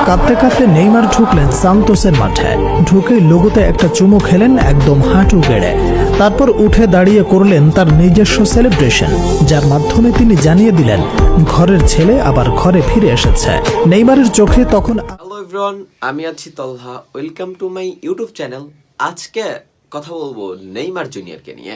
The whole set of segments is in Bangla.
কাঁদতে কাঁদতে নেইমার ঢুকলেন সান্তোসের মাঠে। ঢুকে লোগোতে একটা চুমু খেলেন একদম হাঁটু গেড়ে। তারপর উঠে দাঁড়িয়ে করলেন তার নিজস্ব সেলিব্রেশন, যার মাধ্যমে তিনি জানিয়ে দিলেন ঘরের ছেলে আবার ঘরে ফিরে এসেছে। নেইমারের চোখে তখন হ্যালো এভরিওয়ান, আমি আছি Talha. Welcome to my YouTube channel. আজকে কথা বলবো নেইমার জুনিয়রকে নিয়ে।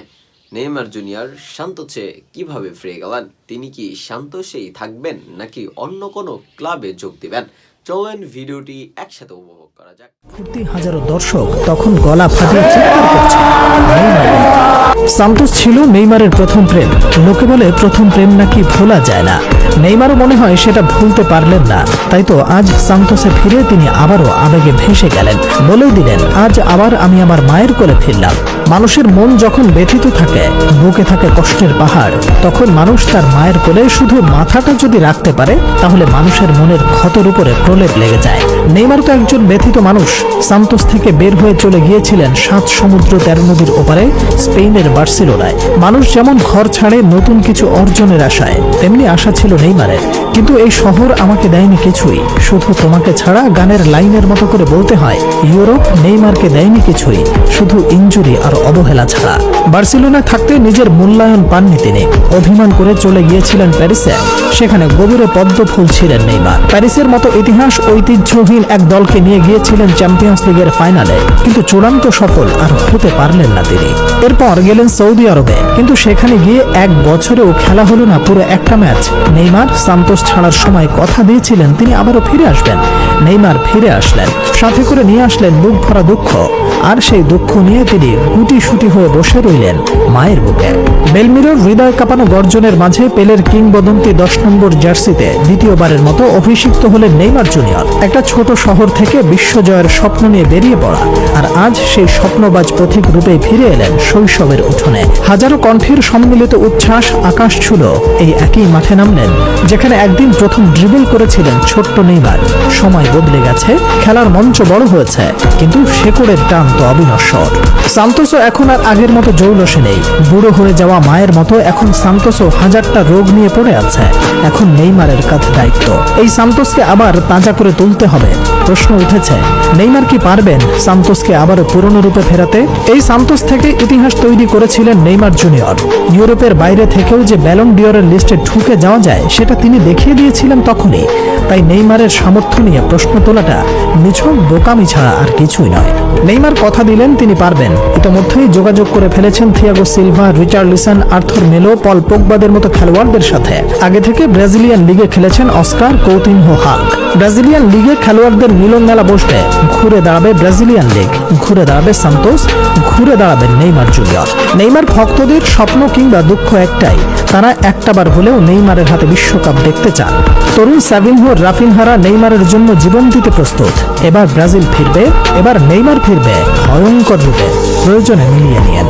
নেইমার জুনিয়র সান্তোসে কিভাবে ফিরে গেলেন? তিনি কি সান্তোসেই থাকবেন নাকি অন্য কোনো ক্লাবে যোগ দিবেন? চলেন ভিডিওটি একসাথে উপভোগ করা যাক। ফুর্তি হাজারো দর্শক তখন গলা ফাটিয়ে চিৎকার করছে। সান্তোস ছিল নেইমারের প্রথম প্রেম। লোকে বলে প্রথম প্রেম নাকি ভোলা যায় না। নেইমারও মনে হয় সেটা ভুলতে পারলেন না। তাই তো আজ সান্তোসে ফিরে তিনি আবারও আবেগে ভেসে গেলেন। বলেই দিলেন, আজ আবার আমি আমার মায়ের কোলে ফিরলাম। মানুষের মন যখন ব্যথিত থাকে, বুকে থাকে কষ্টের পাহাড়, তখন মানুষ তার মায়ের কোলে শুধু মাথাটা যদি রাখতে পারে, তাহলে মানুষের মনের ক্ষতর উপরে প্রলেপ লেগে যায়। নেইমার তো একজন ব্যথিত মানুষ। সান্তোস থেকে বের হয়ে চলে গিয়েছিলেন 7 সমুদ্র 13 নদীর ওপারে স্পেনের বার্সেলোনায়। মানুষ যেমন ঘর ছাড়ে নতুন কিছু অর্জনের আশায়, তেমনি আশা ছিল নেইমারের। কিন্তু এই শহর আমাকে দেয়নি কিছুই, শুধু তোমাকে ছাড়া গানের লাইনের মতো করে বলতে হয়, ইউরোপ নেইমারকে দেয়নি কিছুই, শুধু ইনজুরি আর অবহেলা ছাড়া। বার্সেলোনায় থাকতে নিজের মূল্যায়ন পাননি তিনি। অভিমান করে চলে গিয়েছিলেন প্যারিসে। সেখানে গভীরে পদ্ম ফুল ছিলেন নেইমার। প্যারিসের মতো ইতিহাস ঐতিহ্যহীন এক দলকে নিয়ে গিয়েছিলেন চ্যাম্পিয়ন্স লিগের ফাইনালে, কিন্তু চূড়ান্ত সফল আর হতে পারলেন না তিনি। এরপর গেলেন সৌদি আরবে, কিন্তু সেখানে গিয়ে 1 বছরেও খেলা হলো না পুরো একটা ম্যাচ। নেইমার সান্তোস ছাড়ার সময় কথা দিয়েছিলেন তিনি আবারও ফিরে আসবেন। নেইমার ফিরে আসলেন, সাথে করে নিয়ে আসলেন বুক ভরা দুঃখ। আর সেই দুঃখ নিয়ে তিনি গুটিসুটি হয়ে বসে রইলেন মায়ের বুকে। বেলমিরোর হৃদয় কাঁপানো গর্জনের মাঝে পেলের কিংবদন্তি 10 নম্বর জার্সিতে দ্বিতীয়বারের মতো অভিষিক্ত হলেন নেইমার জুনিয়র। একটা ছোট শহর থেকে বিশ্বজয়ের স্বপ্ন নিয়ে বেরিয়ে পড়া, আর আজ সেই স্বপ্নবাজ পথিক রূপে ফিরে এলেন শৈশবের উঠোনে। হাজারো কণ্ঠের সম্মিলিত উচ্ছ্বাস আকাশ ছুল। এই একই মাঠে নামলেন যেখানে একদিন প্রথম ড্রিবল করেছিলেন ছোট্ট নেইমার। সময় বদলে গেছে, খেলার মঞ্চ বড় হয়েছে, কিন্তু শেকড়ের টান তো অবিনশ্বর। সান্তোসও এখন আর আগের মতো জৌলসে নেই। বুড়ো হয়ে যাওয়া মায়ের মতো এখন সান্তোসও হাজারটা রোগ নিয়ে পড়ে আছে। এখন নেইমারের কাঁধে দায়িত্ব। এই সান্তোসকে আবার তাজা করে তুলতে হবে। প্রশ্ন উঠেছে, নেইমার কি পারবেন সান্তোসকে আবারও পুরনো রূপে ফেরাতে? এই সান্তোস থেকে ইতিহাস তৈরি করেছিলেন নেইমার জুনিয়র। ইউরোপের বাইরে থেকেও যে ব্যালন ডিওরের লিস্টে ঢুকে যাওয়া যায়, সেটা তিনি দেখিয়ে দিয়েছিলেন তখনই। তাই নেইমারের সামর্থ্য নিয়ে প্রশ্ন তোলাটা নিছক বোকামি ছাড়া আর কিছুই নয়। নেইমার কথা দিলেন তিনি পারবেন। ইতোমধ্যেই যোগাযোগ করে ফেলেছেন থিয়াগো সিলভা, রিচার্লিসন, আর্থুর মেলো, পল পোগবাদের মতো খেলোয়াড়দের সাথে। আগে থেকে ব্রাজিলিয়ান লিগে খেলেছেন অস্কার কৌতিনহো হাল্ক। ব্রাজিলিয়ান লিগে খেলোয়াড়দের মিলন মেলা বসবে। ঘুরে দাঁড়াবে ব্রাজিলিয়ান লিগ, ঘুরে দাঁড়াবে সান্তোস, ঘুরে দাঁড়াবেন নেইমার জুনিয়র। নেইমার ভক্তদের স্বপ্ন কিংবা দুঃখ একটাই, তারা একটাবার হলেও নেইমারের হাতে বিশ্বকাপ দেখতে চান। তরুণ সাভিনহো, রাফিনহারা নেইমারের জন্য জীবন দিতে প্রস্তুত। এবার ব্রাজিল ফিরবে, এবার নেইমার ফিরবে ভয়ঙ্কর রূপে। প্রয়োজনে মিলিয়ে নিয়েন।